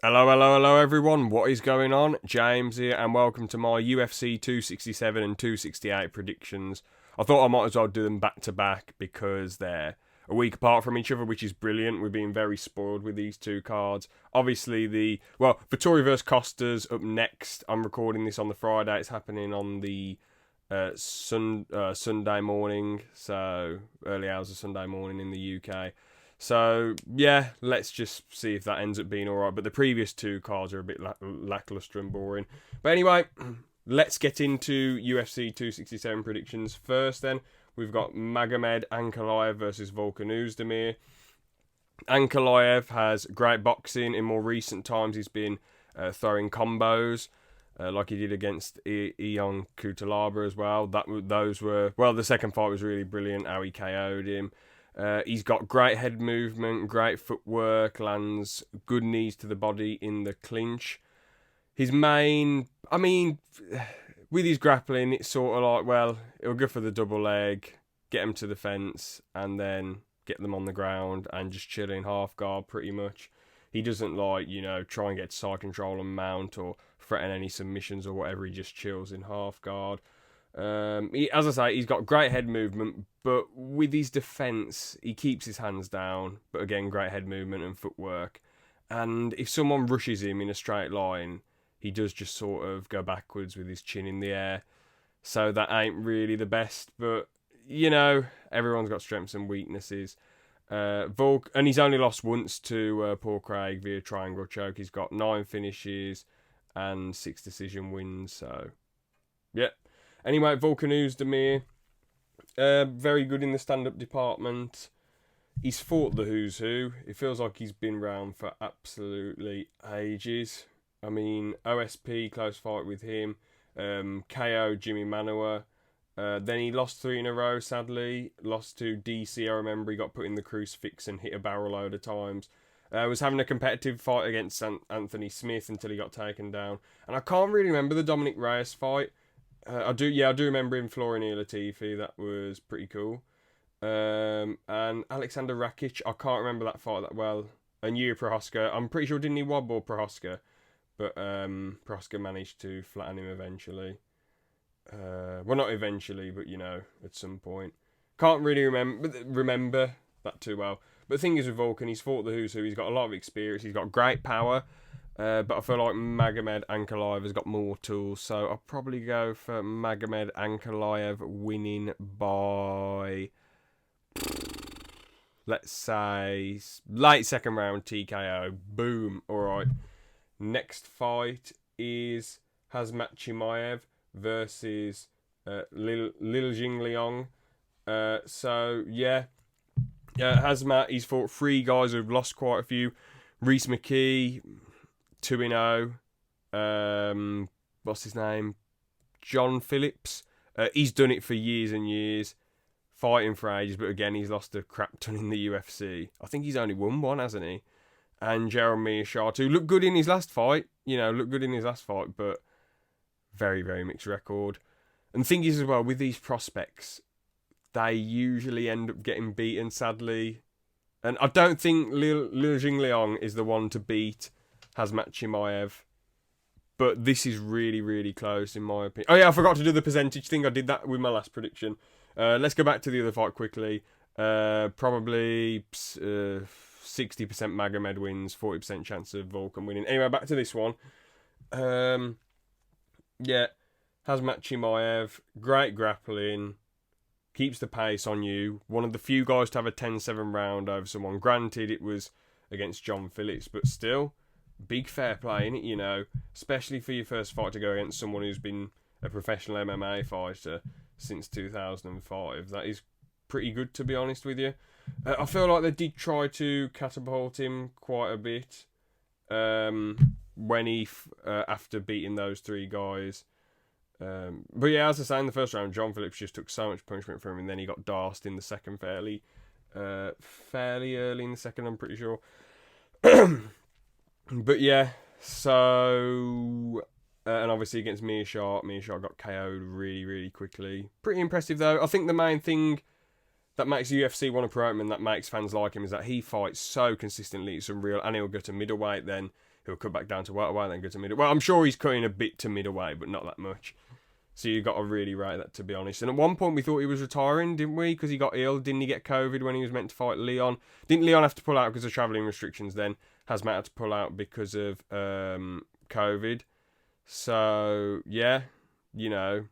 Hello, hello, hello everyone, what is going on? James here and welcome to my UFC 267 and 268 predictions. I thought I might as well do them back to back because they're a week apart from each other, which is brilliant. We've been very spoiled with these two cards. Obviously Vettori vs Costa's up next. I'm recording this on the Friday, it's happening on the Sunday morning, so early hours of Sunday morning in the UK. So, yeah, let's just see if that ends up being alright. But the previous two cards are a bit lackluster and boring. But anyway, let's get into UFC 267 predictions. First then, we've got Magomed Ankalaev versus Volkan Oezedemir. Ankalaev has great boxing. In more recent times, he's been throwing combos. Like he did against Ion Cutelaba as well. The second fight was really brilliant, how he KO'd him. He's got great head movement, great footwork, lands good knees to the body in the clinch. With his grappling, it's sort of like, well, it'll go for the double leg, get him to the fence, and then get them on the ground and just chill in half guard pretty much. He doesn't try and get side control and mount or threaten any submissions or whatever. He just chills in half guard. As I say, he's got great head movement, but with his defence, he keeps his hands down. But again, great head movement and footwork. And if someone rushes him in a straight line, he does just sort of go backwards with his chin in the air. So that ain't really the best, but everyone's got strengths and weaknesses. And he's only lost once to Paul Craig via triangle choke. He's got 9 finishes and 6 decision wins. So, yeah. Anyway, Volkan Oezedemir, very good in the stand-up department. He's fought the who's who. It feels like he's been around for absolutely ages. OSP, close fight with him. KO Jimmy Manuwa. Then he lost 3 in a row, sadly. Lost to DC, I remember he got put in the crucifix and hit a barrel load of times. Was having a competitive fight against Anthony Smith until he got taken down. And I can't really remember the Dominic Reyes fight. I do remember him flooring Ilir Latifi. That was pretty cool. And Alexander Rakic, I can't remember that fight that well. And Yuri Prohaska, I'm pretty sure didn't he wobble Prohaska, but Prohaska managed to flatten him eventually. Well, not eventually, but at some point. Can't really remember that too well. But the thing is with Volkan, he's fought the who's who. He's got a lot of experience. He's got great power. But I feel like Magomed Ankalaev has got more tools, so I'll probably go for Magomed Ankalaev winning by, let's say, late second round TKO. Boom. Alright. Next fight is Khamzat Chimaev versus Lil Jingliang. Khamzat, he's fought 3 guys who've lost quite a few. Reese McKee, 2-0. What's his name? John Phillips. He's done it for years and years, fighting for ages, but again, he's lost a crap ton in the UFC. I think he's only won one, hasn't he? And Jeremy Chartu looked good in his last fight. But very, very mixed record. And the thing is as well, with these prospects, they usually end up getting beaten, sadly. And I don't think Lil Jingliang is the one to beat Khamzat Chimaev. But this is really, really close in my opinion. Oh yeah, I forgot to do the percentage thing. I did that with my last prediction. Let's go back to the other fight quickly. Probably 60% Magomed wins, 40% chance of Volkan winning. Anyway, back to this one. Khamzat Chimaev, great grappling. Keeps the pace on you. One of the few guys to have a 10-7 round over someone. Granted, it was against John Phillips, but still, big fair play in it, especially for your first fight to go against someone who's been a professional MMA fighter since 2005. That is pretty good, to be honest with you. I feel like they did try to catapult him quite a bit when he, after beating those 3 guys. But yeah, as I say, in the first round, John Phillips just took so much punishment from him, and then he got darsed in the second fairly early in the second, I'm pretty sure. But yeah, so and obviously against Meerschaert got KO'd really, really quickly. Pretty impressive though. I think the main thing that makes UFC want to promote him and that makes fans like him is that he fights so consistently at some real, and he'll go to middleweight then. he'll cut back down to welterweight, then go to middleweight. Well, I'm sure he's cutting a bit to middleweight, but not that much. So you've got to really rate that, to be honest. And at one point we thought he was retiring, didn't we? Because he got ill. Didn't he get COVID when he was meant to fight Leon? Didn't Leon have to pull out because of travelling restrictions then? Khamzat had to pull out because of COVID. So, yeah, you know,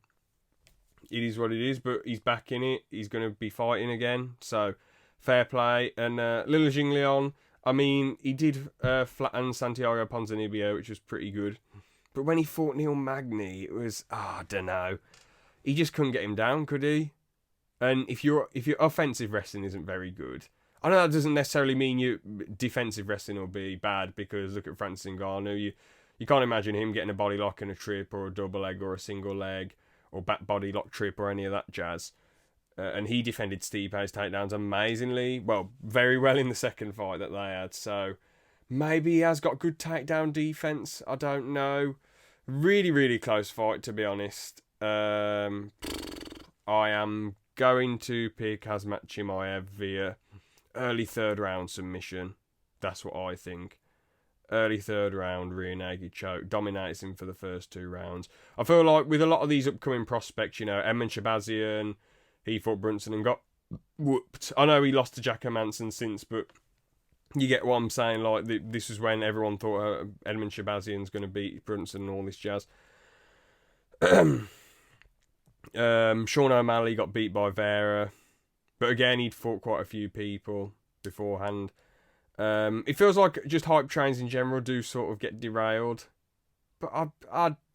it is what it is. But he's back in it. He's going to be fighting again. So, fair play. And little Jingliang, I mean, he did flatten Santiago Ponzinibbio, which was pretty good. But when he fought Neil Magny, it was, I don't know. He just couldn't get him down, could he? And if your offensive wrestling isn't very good, I know that doesn't necessarily mean your defensive wrestling will be bad, because look at Francis Ngannou. You can't imagine him getting a body lock and a trip, or a double leg, or a single leg, or back body lock trip, or any of that jazz. And he defended Stipe's takedowns amazingly. Well, very well in the second fight that they had. So maybe he has got good takedown defense. I don't know. Really, really close fight, to be honest. I am going to pick Khamzat Chimaev via early third round submission. That's what I think. Early third round, rear naked choke. Dominates him for the first 2 rounds. I feel like with a lot of these upcoming prospects, you know, Edmund Shabazian, he fought Brunson and got whooped. I know he lost to Jack Manson since, but you get what I'm saying. Like, this is when everyone thought Edmund Shabazian's going to beat Brunson and all this jazz. Sean O'Malley got beat by Vera, but again, he'd fought quite a few people beforehand. It feels like just hype trains in general do sort of get derailed. But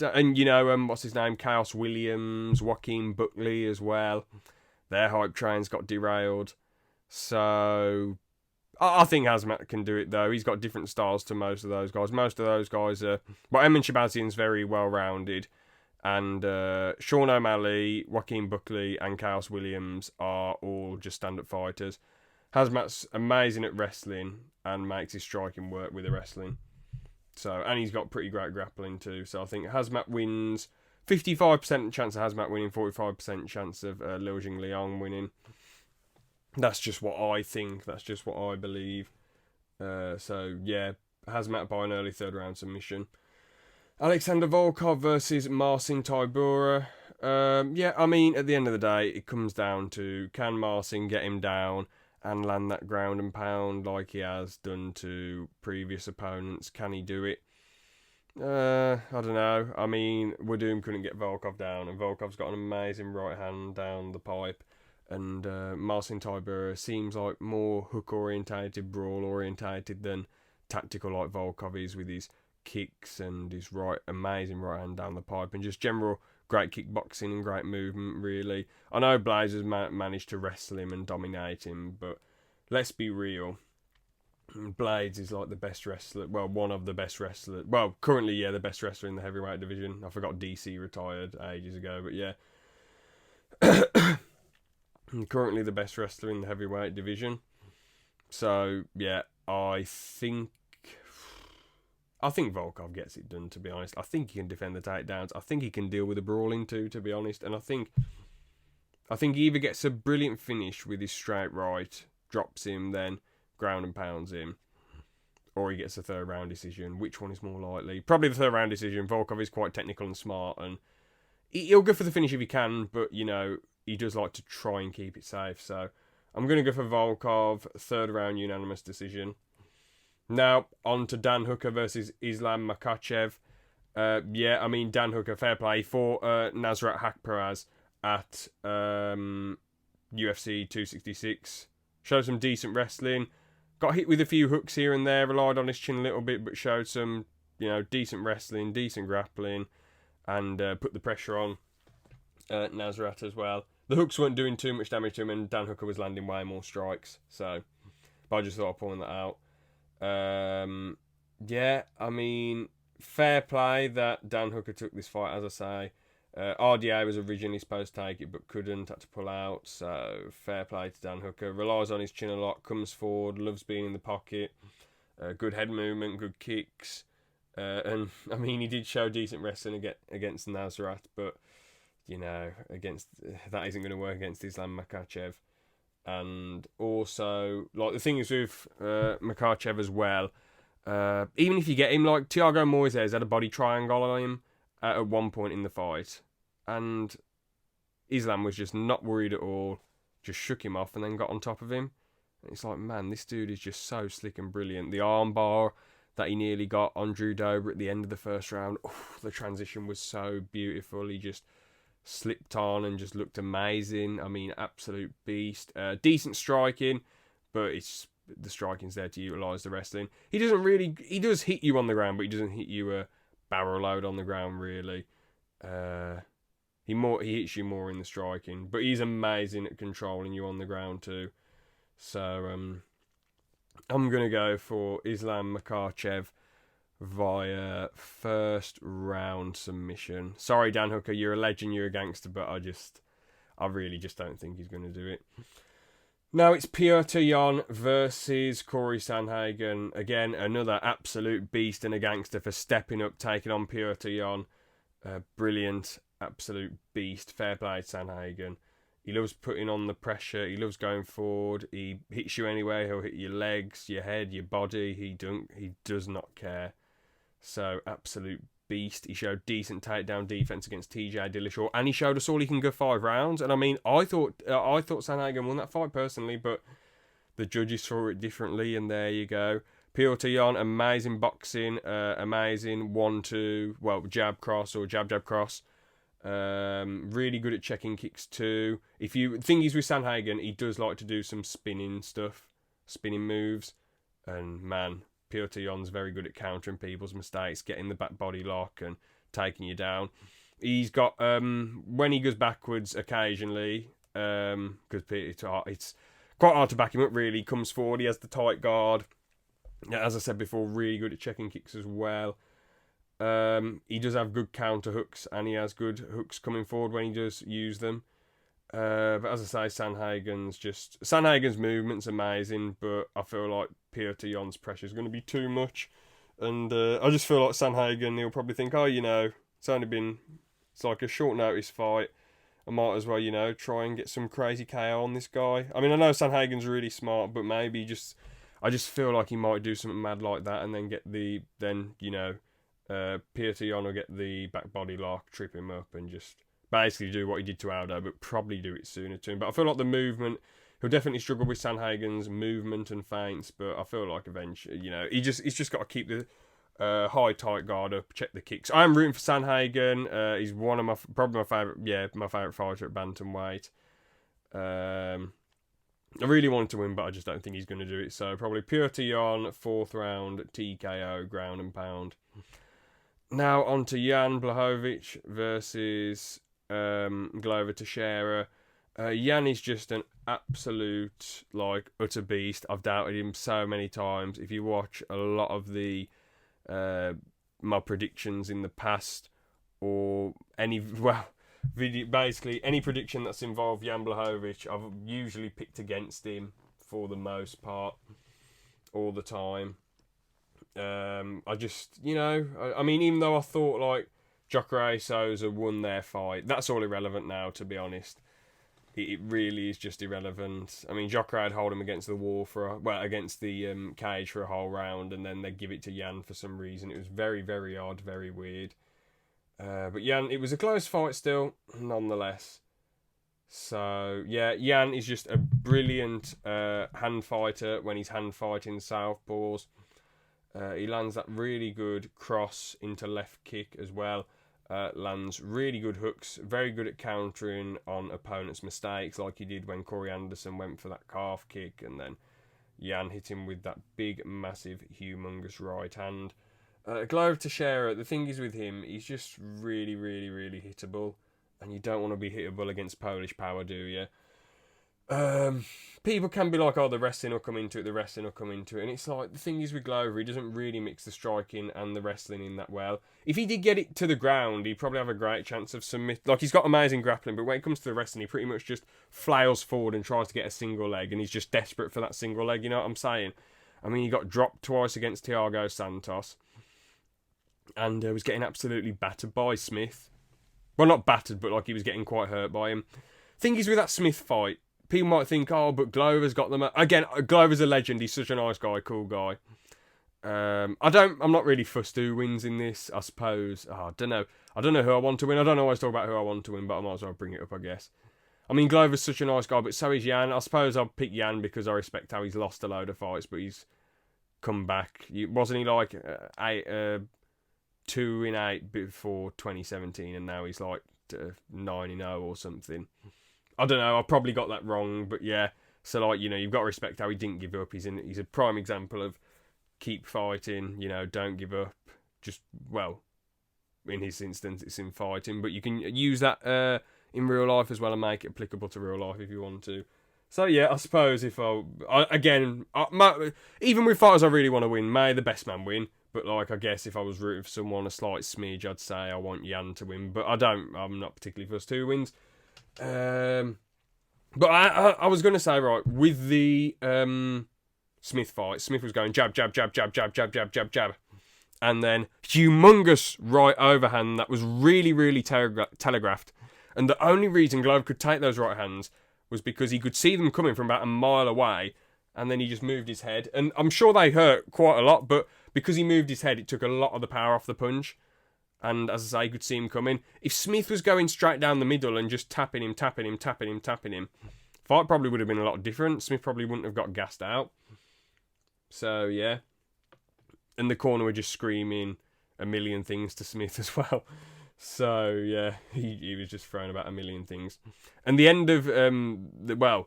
and you know, what's his name? Chaos Williams, Joaquin Buckley as well. Their hype trains got derailed. So I think Khamzat can do it, though. He's got different styles to most of those guys. Most of those guys are... Well, Edmund Shabazian's very well-rounded. And Sean O'Malley, Joaquin Buckley and Chaos Williams are all just stand-up fighters. Khamzat's amazing at wrestling and makes his striking work with the wrestling. So, and he's got pretty great grappling too. So I think Khamzat wins. 55% chance of Khamzat winning, 45% chance of Liu Jingliang winning. That's just what I think. That's just what I believe. So, yeah, Khamzat by an early third round submission. Alexander Volkov versus Marcin Tybura. Yeah, I mean, at the end of the day, it comes down to, can Marcin get him down and land that ground and pound like he has done to previous opponents? Can he do it? I don't know. I mean, Wadum couldn't get Volkov down, and Volkov's got an amazing right hand down the pipe. And Marcin Tybura seems like more hook-orientated, brawl-orientated than tactical like Volkov is, with his kicks and his amazing right hand down the pipe, and just general great kickboxing and great movement, really. I know Blazers managed to wrestle him and dominate him, but let's be real. Blades is like the best wrestler, well, one of the best wrestlers. Well, currently, yeah, the best wrestler in the heavyweight division. I forgot DC retired ages ago, but yeah. Currently the best wrestler in the heavyweight division. So, yeah, I think Volkov gets it done, to be honest. I think he can defend the takedowns. I think he can deal with the brawling too, to be honest. And I think he either gets a brilliant finish with his straight right, drops him, then ground and pounds him, or he gets a third round decision. Which one is more likely? Probably the third round decision. Volkov is quite technical and smart, and he'll go for the finish if he can, but, you know, he does like to try and keep it safe. So I'm going to go for Volkov, third round unanimous decision. Now, on to Dan Hooker versus Islam Makhachev. Yeah, I mean, Dan Hooker, fair play. He fought Nasrat Haqparast at UFC 266. Showed some decent wrestling. Got hit with a few hooks here and there. Relied on his chin a little bit, but showed some, you know, decent wrestling, decent grappling, and put the pressure on Nasrat as well. The hooks weren't doing too much damage to him, and Dan Hooker was landing way more strikes. So, but I just thought I'd point that out. Yeah, I mean, fair play that Dan Hooker took this fight, as I say. RDA was originally supposed to take it, but couldn't, had to pull out. So, fair play to Dan Hooker. Relies on his chin a lot, comes forward, loves being in the pocket. Good head movement, good kicks. And, I mean, he did show decent wrestling against Nasrat, but, you know, that isn't going to work against Islam Makhachev. And also, like, the thing is with Makhachev as well, Even if you get him, like Thiago Moises had a body triangle on him at one point in the fight, and Islam was just not worried at all, just shook him off and then got on top of him. And it's like, man, this dude is just so slick and brilliant. The armbar that he nearly got on Drew Dober at the end of the first round, the transition was so beautiful. He just slipped on and just looked amazing. I mean, absolute beast. Decent striking, but the striking's there to utilise the wrestling. He does hit you on the ground, but he doesn't hit you a barrel load on the ground, really. He hits you more in the striking, but he's amazing at controlling you on the ground too. So I'm going to go for Islam Makhachev via first round submission. Sorry, Dan Hooker, you're a legend, you're a gangster, but I really just don't think he's going to do it. Now it's Petr Yan versus Cory Sandhagen. Again, another absolute beast and a gangster for stepping up, taking on Petr Yan. Brilliant, absolute beast. Fair play to Sandhagen. He loves putting on the pressure. He loves going forward. He hits you anyway. He'll hit your legs, your head, your body. He does not care. So, absolute beast. He showed decent takedown defense against TJ Dillashaw, and he showed us all he can go 5 rounds. And I mean, I thought Sandhagen won that fight personally, but the judges saw it differently, and there you go. Petr Yan, amazing boxing, amazing 1-2, well, jab cross or jab cross. Really good at checking kicks too. The thing is with Sandhagen, he does like to do some spinning moves, and man, Petr Yan's very good at countering people's mistakes, getting the back body lock and taking you down. He's got when he goes backwards occasionally, because it's quite hard to back him up. Really, he comes forward. He has the tight guard. As I said before, really good at checking kicks as well. He does have good counter hooks, and he has good hooks coming forward when he does use them. But as I say, Sandhagen's movement's amazing, but I feel like Petr Yan's pressure is going to be too much. And I just feel like Sandhagen, he'll probably think, it's like a short notice fight. I might as well, try and get some crazy KO on this guy. I mean, I know Sandhagen's really smart, but maybe I just feel like he might do something mad like that and then Petr Yan will get the back body lock, trip him up, and just basically do what he did to Aldo, but probably do it sooner to him. But I feel like the movement, he'll definitely struggle with Sandhagen's movement and feints, but I feel like eventually, he's just got to keep the high tight guard up, check the kicks. I am rooting for Sandhagen. He's one of my favourite fighter at bantamweight. I really wanted to win, but I just don't think he's going to do it. So probably Petr Yan, 4th round, TKO, ground and pound. Now on to Jan Blachowicz versus Glover Teixeira. Jan is just an absolute, utter beast. I've doubted him so many times. If you watch a lot of my predictions in the past, or basically any prediction that's involved Jan Blachowicz, I've usually picked against him for the most part, all the time. I just, I mean, even though I thought Jacare Souza won their fight, that's all irrelevant now, to be honest. It really is just irrelevant. I mean, Jacare would hold him against the wall against the cage for a whole round, and then they'd give it to Jan for some reason. It was very, very odd, very weird. But Jan, it was a close fight still, nonetheless. So, yeah, Jan is just a brilliant hand fighter when he's hand fighting southpaws. He lands that really good cross into left kick as well. Lands really good hooks, very good at countering on opponents' mistakes, like he did when Corey Anderson went for that calf kick, and then Jan hit him with that big, massive, humongous right hand. Glover Teixeira, the thing is with him, he's just really, really, really hittable, and you don't want to be hittable against Polish power, do you? People can be like, the wrestling will come into it, and it's like, the thing is with Glover, he doesn't really mix the striking and the wrestling in that well. If he did get it to the ground, he'd probably have a great chance of he's got amazing grappling, but when it comes to the wrestling, he pretty much just flails forward and tries to get a single leg, and he's just desperate for that single leg, you know what I'm saying? I mean, he got dropped twice against Thiago Santos, and was getting absolutely battered by Smith. Well, not battered, but he was getting quite hurt by him. Thing is with that Smith fight, people might think, but Glover's got them. Again, Glover's a legend. He's such a nice guy, cool guy. I'm not really fussed who wins in this, I suppose. I don't know who I want to win. I don't always talk about who I want to win, but I might as well bring it up, I guess. I mean, Glover's such a nice guy, but so is Jan. I suppose I'll pick Jan because I respect how he's lost a load of fights, but he's come back. Wasn't he like 2-8 before 2017, and now he's like 9-0 or something. I don't know. I probably got that wrong, but yeah. So like, you've got to respect how he didn't give up. He's a prime example of keep fighting. Don't give up. Just in his instance, it's in fighting, but you can use that in real life as well and make it applicable to real life if you want to. So yeah, I suppose if even with fighters I really want to win, may the best man win. But like, I guess if I was rooting for someone a slight smidge, I'd say I want Jan to win. But I'm not particularly fussed who wins. But I was going to say, right, with the Smith fight, Smith was going jab, jab, jab, jab, jab, jab, jab, jab, jab. And then humongous right overhand that was really, really telegraphed. And the only reason Glover could take those right hands was because he could see them coming from about a mile away, and then he just moved his head. And I'm sure they hurt quite a lot, but because he moved his head, it took a lot of the power off the punch. And as I say, you could see him coming. If Smith was going straight down the middle and just tapping him, fight probably would have been a lot different. Smith probably wouldn't have got gassed out. So, yeah. And the corner were just screaming a million things to Smith as well. So, yeah, he was just throwing about a million things. And the end of, the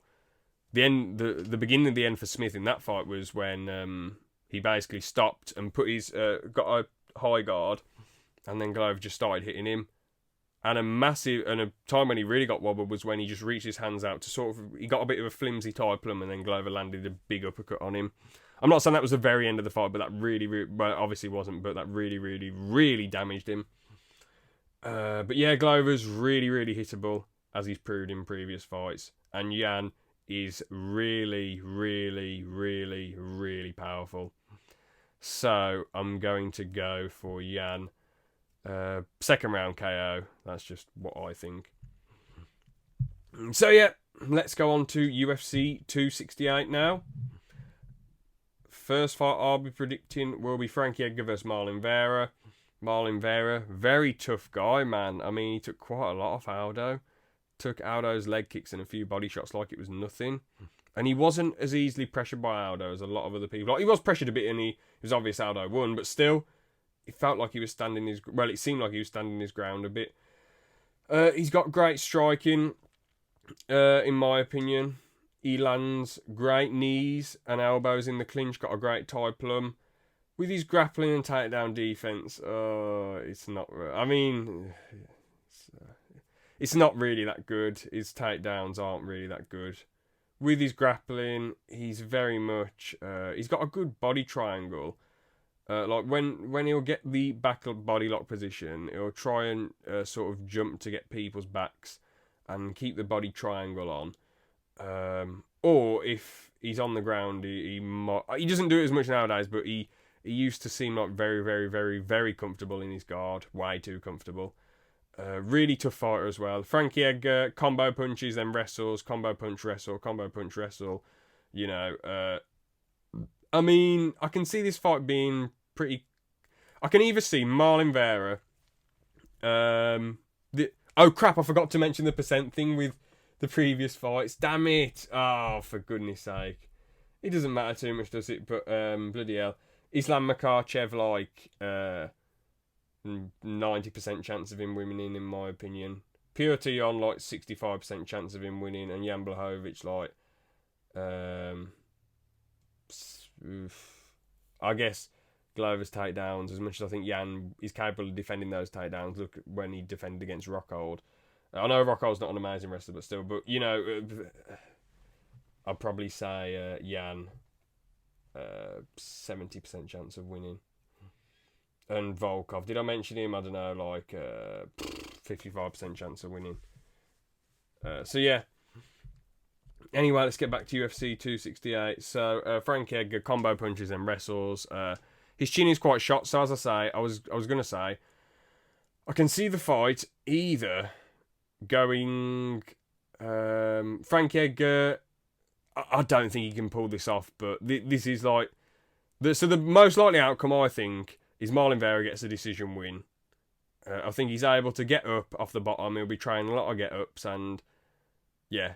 beginning of the end for Smith in that fight was when he basically stopped and got a high guard, and then Glover just started hitting him. And a time when he really got wobbled was when he just reached his hands out to he got a bit of a flimsy tie plum, and then Glover landed a big uppercut on him. I'm not saying that was the very end of the fight, but that really, well, obviously wasn't, but that really, really, really damaged him. But yeah, Glover's really, really hittable, as he's proved in previous fights. And Jan is really, really, really, really powerful. So I'm going to go for Jan. Second round KO. That's just what I think. So yeah, let's go on to UFC 268 now. First fight I'll be predicting will be Frankie Edgar versus Marlon Vera. Marlon Vera, very tough guy, man. I mean, he took quite a lot off Aldo. Took Aldo's leg kicks and a few body shots like it was nothing. And he wasn't as easily pressured by Aldo as a lot of other people. Like, he was pressured a bit, and it was obvious Aldo won, but still, it felt like he was standing his... Well, it seemed like he was standing his ground a bit. He's got great striking, in my opinion. He lands great knees and elbows in the clinch, got a great tie plum. With his grappling and takedown defense, it's not... I mean, it's not really that good. His takedowns aren't really that good. With his grappling, he's very much... he's got a good body triangle. Like, when he'll get the back body lock position, he'll try and sort of jump to get people's backs and keep the body triangle on. Or if he's on the ground, he doesn't do it as much nowadays, but he used to seem like very, very, very, very comfortable in his guard. Way too comfortable. Really tough fighter as well. Frankie Edgar, combo punches, then wrestles, combo punch wrestle, combo punch wrestle. You know, I mean, I can see this fight being pretty... I can either see Marlon Vera... Oh crap, I forgot to mention the percent thing with the previous fights. Damn it! Oh, for goodness sake. It doesn't matter too much, does it? But, bloody hell. Islam Makhachev, like, 90% chance of him winning, in my opinion. Purity on, like, 65% chance of him winning. And Jan Blachowicz, like, I guess Glover's takedowns, as much as I think Jan is capable of defending those takedowns. Look when he defended against Rockhold. I know Rockhold's not an amazing wrestler, but still. But, you know, I'd probably say Jan, 70% chance of winning. And Volkov, did I mention him? I don't know, like 55% chance of winning. So, yeah. Anyway, let's get back to UFC 268. So, Frank Edgar combo punches and wrestles. His chin is quite shot. So, as I say, I was going to say, I can see the fight either going... Frank Edgar, I don't think he can pull this off, but this is like... So the most likely outcome, I think, is Marlon Vera gets a decision win. I think he's able to get up off the bottom. He'll be trying a lot of get-ups, and yeah,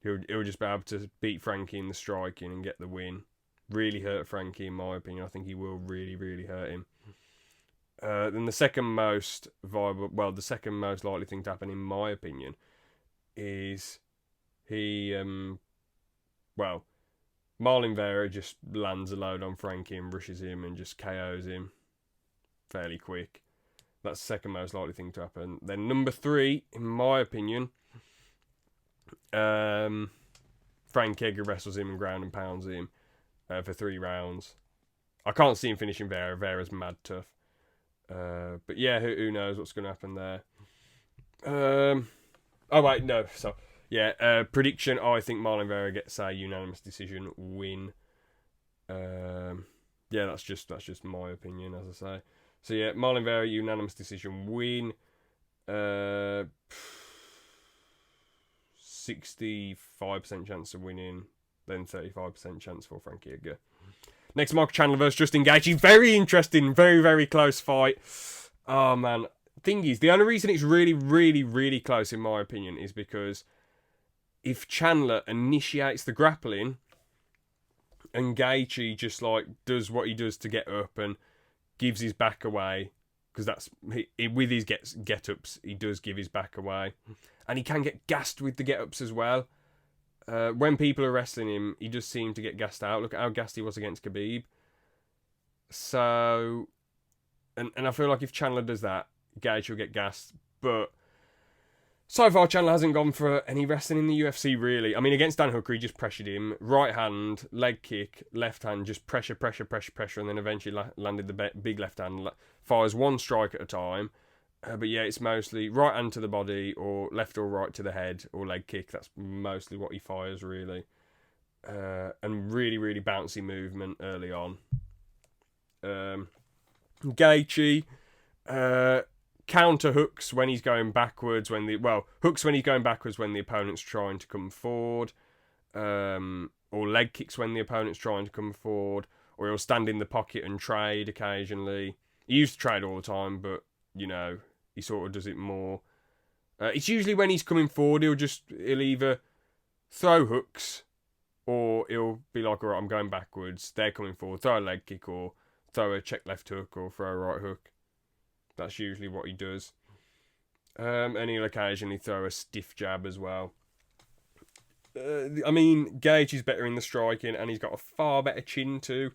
he'll just be able to beat Frankie in the striking and get the win. Really hurt Frankie, in my opinion. I think he will really, really hurt him. Then the second most viable, well, the second most likely thing to happen, in my opinion, is Marlon Vera just lands a load on Frankie and rushes him and just KOs him fairly quick. That's the second most likely thing to happen. Then number 3, in my opinion, Frank Edgar wrestles him and ground and pounds him for 3 rounds. I can't see him finishing Vera. Vera's mad tough. But yeah, who knows what's going to happen there. Oh wait, no. So yeah, prediction. I think Marlon Vera gets a unanimous decision win. Yeah, that's just my opinion, as I say. So yeah, Marlon Vera unanimous decision win. 65% chance of winning, then 35% chance for Frankie Edgar. Next, Michael Chandler versus Justin Gaethje. Very interesting, very, very close fight. Oh man, thing is, the only reason it's really, really, really close, in my opinion, is because if Chandler initiates the grappling and Gaethje just like does what he does to get up and gives his back away, because that's with his get-ups, he does give his back away, and he can get gassed with the get-ups as well. When people are wrestling him, he does seem to get gassed out. Look at how gassed he was against Khabib. So, and I feel like if Chandler does that, Gaethje will get gassed. But so far, Chandler hasn't gone for any wrestling in the UFC, really. I mean, against Dan Hooker, he just pressured him. Right hand, leg kick, left hand, just pressure, and then eventually landed the big left hand. Fires one strike at a time. But yeah, it's mostly right hand to the body, or left or right to the head, or leg kick. That's mostly what he fires, really. And really, really bouncy movement early on. Gaethje, counter hooks when he's going backwards, hooks when he's going backwards when the opponent's trying to come forward. Or leg kicks when the opponent's trying to come forward. Or he'll stand in the pocket and trade occasionally. He used to trade all the time, but, you know, he sort of does it more. It's usually when he's coming forward, he'll either throw hooks, or he'll be like, alright, I'm going backwards, they're coming forward, throw a leg kick, or throw a check left hook, or throw a right hook. That's usually what he does. And he'll occasionally throw a stiff jab as well. I mean, Gaethje's better in the striking, and he's got a far better chin too.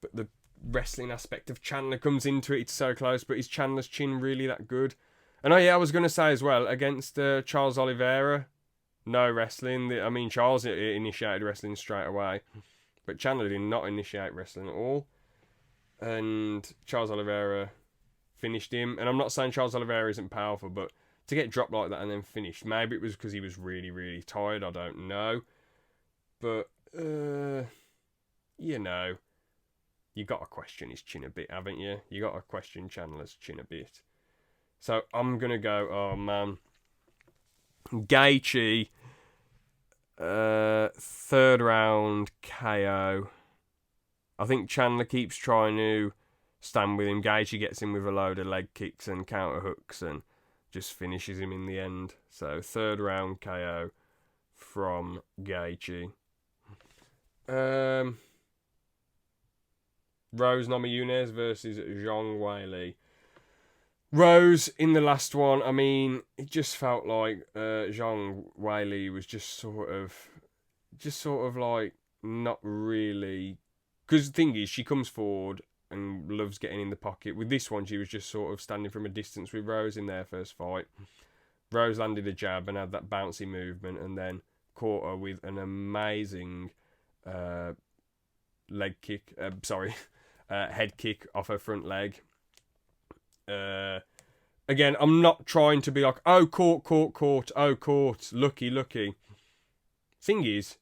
But the wrestling aspect of Chandler comes into it. It's so close, but is Chandler's chin really that good? And I was going to say as well, against Charles Oliveira, no wrestling. I mean, Charles initiated wrestling straight away, but Chandler did not initiate wrestling at all. And Charles Oliveira finished him. And I'm not saying Charles Oliveira isn't powerful, but to get dropped like that and then finished, maybe it was because he was really, really tired. I don't know. But, you know, you got to question his chin a bit, haven't you? You got to question Chandler's chin a bit. So I'm going to go, oh man, Gaethje, 3rd round KO. I think Chandler keeps trying to stand with him. Gaethje gets him with a load of leg kicks and counter hooks and just finishes him in the end. So 3rd round KO from Gaethje. Rose Namajunas versus Zhang Weili. Rose in the last one, I mean, it just felt like Zhang Weili was just sort of like not really. Because the thing is, she comes forward and loves getting in the pocket. With this one, she was just sort of standing from a distance with Rose in their first fight. Rose landed a jab and had that bouncy movement, and then caught her with an amazing head kick off her front leg. Again, I'm not trying to be like, oh, caught, oh, caught, lucky. Thing is,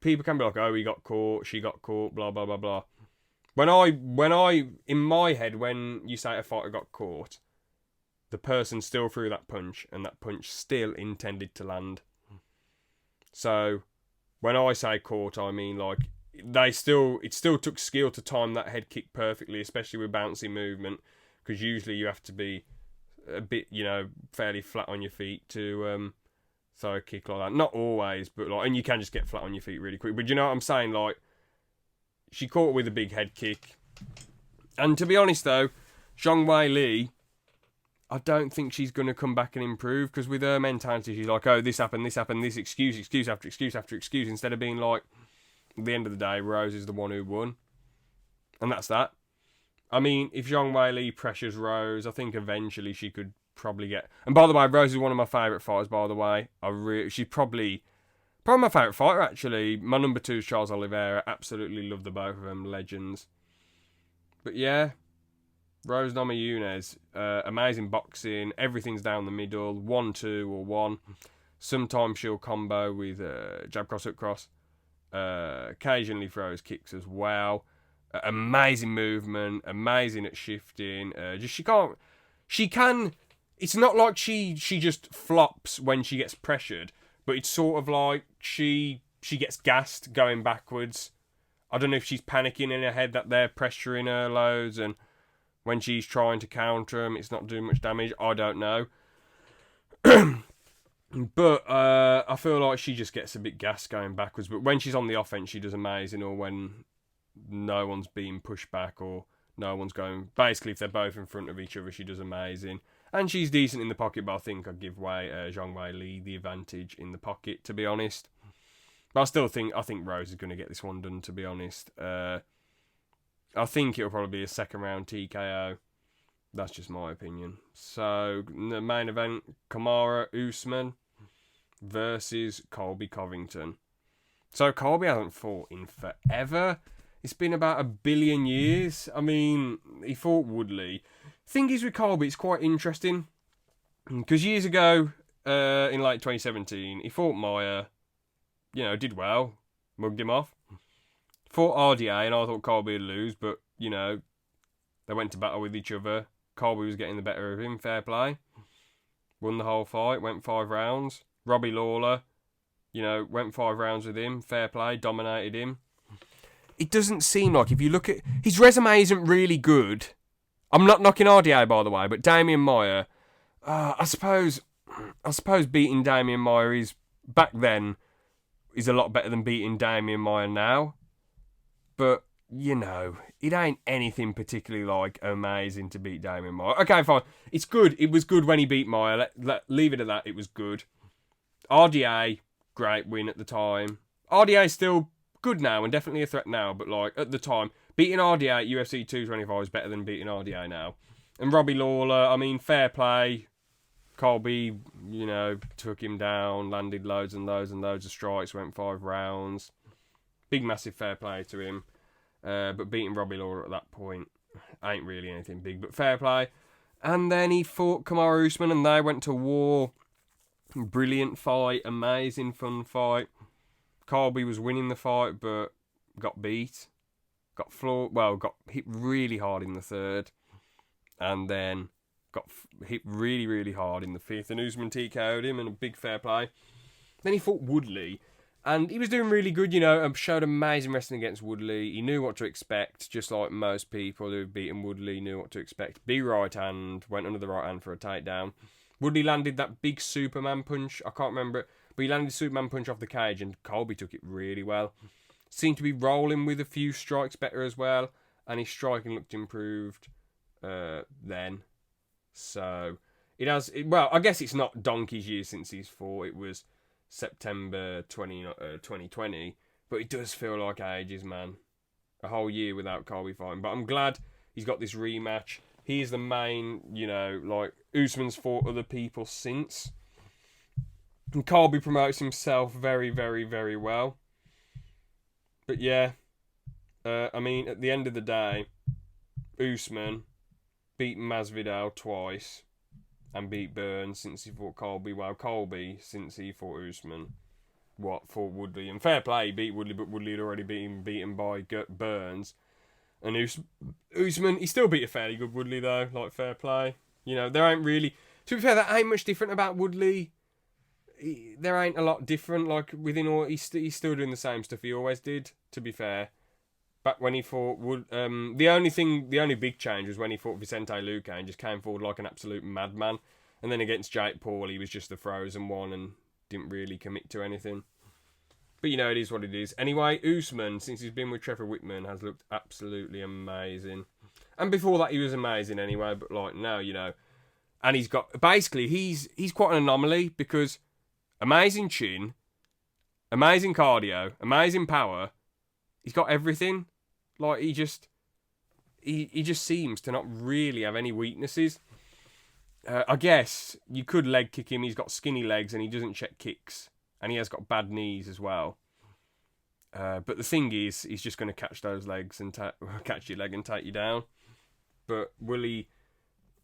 people can be like, oh, he got caught, she got caught, blah, blah, blah, blah. When I, in my head, when you say a fighter got caught, the person still threw that punch, and that punch still intended to land. So, when I say caught, I mean, like, it still took skill to time that head kick perfectly, especially with bouncy movement, because usually you have to be a bit, fairly flat on your feet to throw a kick like that. Not always, but and you can just get flat on your feet really quick. But you know what I'm saying? Like, she caught with a big head kick. And to be honest though, Weili, I don't think she's going to come back and improve, because with her mentality, she's like, oh, this happened, this excuse after excuse after excuse, instead of being like, at the end of the day, Rose is the one who won. And that's that. I mean, if Zhang Weili pressures Rose, I think eventually she could probably get... And by the way, Rose is one of my favourite fighters, by the way. She's probably my favourite fighter, actually. My number 2 is Charles Oliveira. Absolutely love the both of them. Legends. But yeah, Rose Namajunas, amazing boxing. Everything's down the middle. 1-2 or 1. Sometimes she'll combo with jab cross, hook cross. Occasionally throws kicks as well. Amazing movement, amazing at shifting. She can. It's not like she just flops when she gets pressured, but it's sort of like she gets gassed going backwards. I don't know if she's panicking in her head that they're pressuring her loads, and when she's trying to counter them, it's not doing much damage. I don't know. But I feel like she just gets a bit gassed going backwards. But when she's on the offense, she does amazing, or when no one's being pushed back or no one's going... Basically, if they're both in front of each other, she does amazing. And she's decent in the pocket, but I think I'd give Zhang Weili the advantage in the pocket, to be honest. But I still think Rose is going to get this one done, to be honest. I think it'll probably be a second round TKO. That's just my opinion. So, the main event, Kamaru Usman versus Colby Covington. So, Colby hasn't fought in forever. It's been about 1 billion years. I mean, he fought Woodley. Thing is with Colby, it's quite interesting. Because years ago, in like 2017, he fought Maya. Did well. Mugged him off. Fought RDA, and I thought Colby would lose. But, they went to battle with each other. Colby was getting the better of him. Fair play. Won the whole fight. Went 5 rounds. Robbie Lawler, went 5 rounds with him. Fair play. Dominated him. It doesn't seem like, if you look at... His resume isn't really good. I'm not knocking RDA, by the way, but Damian Maia... I suppose beating Damian Maia is... Back then, is a lot better than beating Damian Maia now. But, it ain't anything particularly, amazing to beat Damian Maia. Okay, fine. It's good. It was good when he beat Maia. Leave it at that. It was good. RDA, great win at the time. RDA still... good now and definitely a threat now, but at the time, beating RDA at UFC 225 is better than beating RDA now. And Robbie Lawler, I mean, fair play. Colby, took him down, landed loads and loads and loads of strikes, went 5 rounds. Big massive fair play to him. But beating Robbie Lawler at that point ain't really anything big, but fair play. And then he fought Kamaru Usman and they went to war. Brilliant fight, amazing fun fight. Colby was winning the fight, but got beat. Got hit really hard in the 3rd. And then got hit really, really hard in the 5th. And Usman TKO'd him, and a big fair play. Then he fought Woodley. And he was doing really good, showed amazing wrestling against Woodley. He knew what to expect, just like most people who've beaten Woodley knew what to expect. Big right hand, went under the right hand for a takedown. Woodley landed that big Superman punch. I can't remember it. But he landed the Superman punch off the cage and Colby took it really well. Seemed to be rolling with a few strikes better as well. And his striking looked improved then. So, I guess it's not donkey's years since he's fought. It was September 2020. But it does feel like ages, man. A whole year without Colby fighting. But I'm glad he's got this rematch. He's the main, Usman's fought other people since. And Colby promotes himself very, very, very well. But yeah, at the end of the day, Usman beat Masvidal twice and beat Burns since he fought Colby. Well, Colby since he fought Usman. Fought Woodley. And fair play, he beat Woodley, but Woodley had already been beaten by Burns. And Usman, he still beat a fairly good Woodley though, fair play. There ain't really... To be fair, there ain't much different about Woodley. there ain't a lot different. Like, within all, he's still doing the same stuff he always did, to be fair. Back when he fought, the only big change was when he fought Vicente Luque and just came forward like an absolute madman. And then against Jake Paul, he was just the frozen one and didn't really commit to anything. But, you know, it is what it is. Anyway, Usman, since he's been with Trevor Whitman, has looked absolutely amazing. And before that, he was amazing anyway. But, like, now, you know. And he's got... Basically, he's quite an anomaly because amazing chin, amazing cardio, amazing power. He's got everything. Like, he just seems to not really have any weaknesses. I guess you could leg kick him. He's got skinny legs and he doesn't check kicks. And he has got bad knees as well. But the thing is, he's just going to catch those legs and catch your leg and take you down. But will he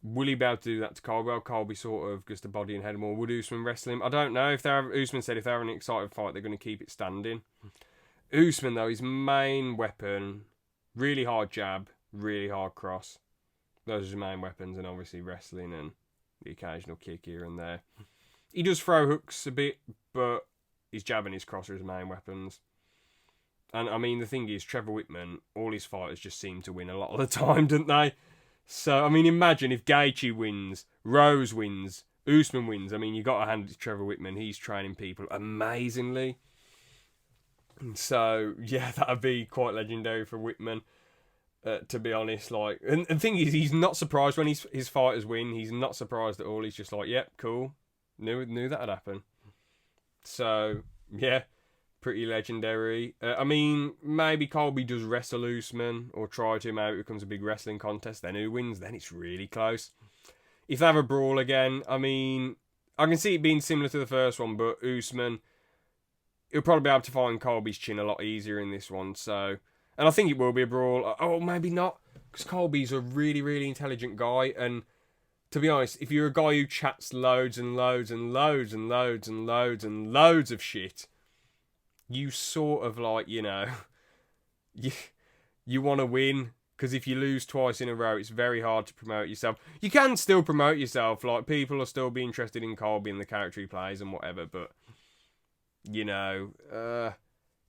be able to do that to Colby? Well, Colby sort of just a body and head more. Would Usman wrestle him? I don't know. Usman said if they're having an exciting fight, they're going to keep it standing. Usman, though, his main weapon, really hard jab, really hard cross. Those are his main weapons, and obviously wrestling and the occasional kick here and there. He does throw hooks a bit, but his jab and his cross are his main weapons. And, I mean, the thing is, Trevor Whitman, all his fighters just seem to win a lot of the time, don't they? So, I mean, imagine if Gaethje wins, Rose wins, Usman wins. I mean, you got to hand it to Trevor Whitman. He's training people amazingly. So, yeah, that would be quite legendary for Whitman. To be honest, like, and the thing is, he's not surprised when his fighters win. He's not surprised at all. He's just like, yep, cool. Knew that'd happen. So, yeah, pretty legendary. I mean, maybe Colby does wrestle Usman, or try to. Maybe it becomes a big wrestling contest. Then who wins? Then it's really close. If they have a brawl again, I mean, I can see it being similar to the first one, but Usman, he'll probably be able to find Colby's chin a lot easier in this one, so... And I think it will be a brawl. Oh, maybe not. Because Colby's a really, really intelligent guy. And to be honest, if you're a guy who chats loads and loads and loads and loads and loads and loads of shit, you sort of like, you know, you want to win. Because if you lose twice in a row, it's very hard to promote yourself. You can still promote yourself. Like, people will still be interested in Colby and the character he plays and whatever. But, you know...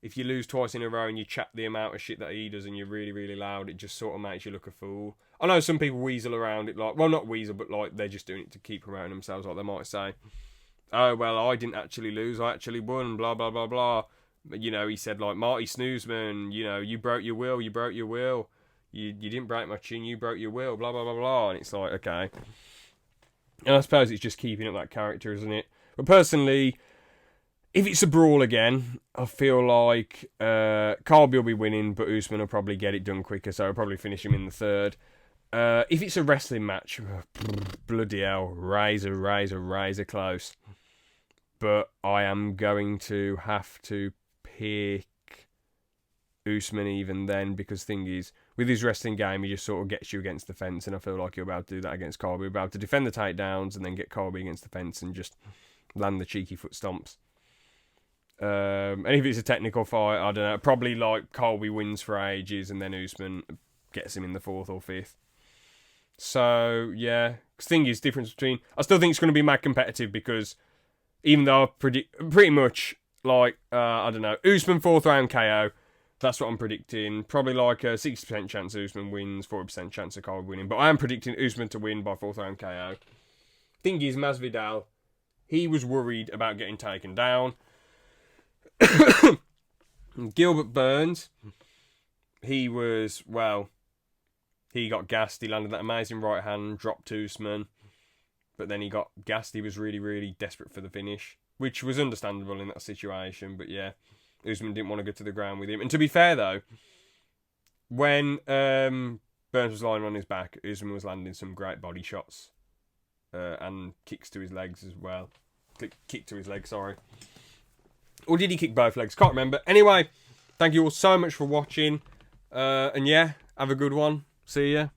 if you lose twice in a row and you chat the amount of shit that he does and you're really, really loud, it just sort of makes you look a fool. I know some people weasel around it, like, well, not weasel, but like they're just doing it to keep promoting themselves, like they might say, oh, well, I didn't actually lose, I actually won, blah, blah, blah, blah. But, you know, he said, like, Marty Snoozman, you know, you broke your will, you didn't break my chin, you broke your will, blah, blah, blah, blah. And it's like, okay. And I suppose it's just keeping up that character, isn't it? But personally... if it's a brawl again, I feel like Colby will be winning, but Usman will probably get it done quicker, so I'll probably finish him in the third. If it's a wrestling match, bloody hell, razor close. But I am going to have to pick Usman even then, because thing is, with his wrestling game, he just sort of gets you against the fence, and I feel like you're about to do that against Colby. You're about to defend the takedowns and then get Colby against the fence and just land the cheeky foot stomps. And if it's a technical fight, I don't know, probably like Colby wins for ages and then Usman gets him in the fourth or fifth. So, yeah. The thing is, difference between... I still think it's going to be mad competitive because even though I predict pretty much like, I don't know, Usman 4th round KO, that's what I'm predicting. Probably like a 60% chance Usman wins, 40% chance of Colby winning. But I am predicting Usman to win by 4th round KO. Thing is, Masvidal, he was worried about getting taken down. Gilbert Burns, he got gassed. He landed that amazing right hand, dropped Usman, but then he got gassed. He was really, really desperate for the finish, which was understandable in that situation. But yeah, Usman didn't want to go to the ground with him. And to be fair though, when Burns was lying on his back, Usman was landing some great body shots and kicks to his legs as well. Kick to his legs, sorry. Or did he kick both legs? Can't remember. Anyway, thank you all so much for watching. And yeah, have a good one. See ya.